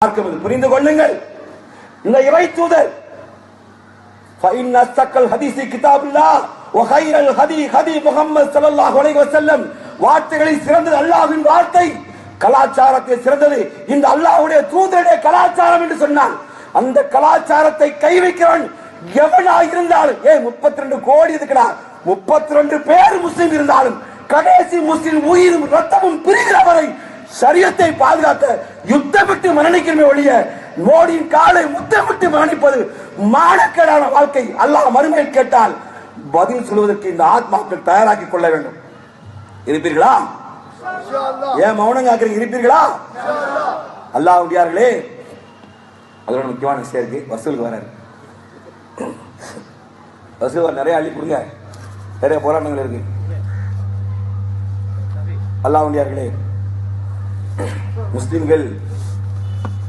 புரிந்து கொள்ளுங்கள். இந்த இறை தூதர் வார்த்தைகளில் சிறந்தது அல்லாஹ்வின் வார்த்தை, கலாச்சாரத்தை சிறந்தது இந்த அல்லாஹ்வுடைய தூதருடைய கலாச்சாரம் என்று சொன்னான். அந்த கலாச்சாரத்தை கை வைக்கிறவன் எவனாக இருந்தாலும் 32 கோடி இருக்கிறார், 32 பேர் முஸ்லிம் இருந்தாலும் கடைசி முஸ்லிம் உயிரும் ரத்தமும் பிரிகிற வரை சரியத்தை பாதுகாக்க யுத்தமிட்டு மரணிக்கிறமே ஒழிய மோடியின் காலை முத்தமிட்டு மரணிப்பது மானக்கேடான வாழ்க்கை. அல்லாஹ் மறுமையில் கேட்டால் பதில் சொல்வதற்கு இந்த ஆத்மாக்கள் தயாராக்கி கொள்ள வேண்டும். இருப்பீர்களா? ஏன் மௌனம் காக்கிறீங்க? இருப்பீர்களா? அல்லாஹ் உடையார்களே, அதோட முக்கியமான விஷயம் இருக்கு. வசூலுக்கு வராரு, வசூல் நிறைய அள்ளி கொடுங்க, நிறைய போராட்டங்கள் இருக்கு. அல்லாஹ் உடையார்களே, முஸ்லிம்கள்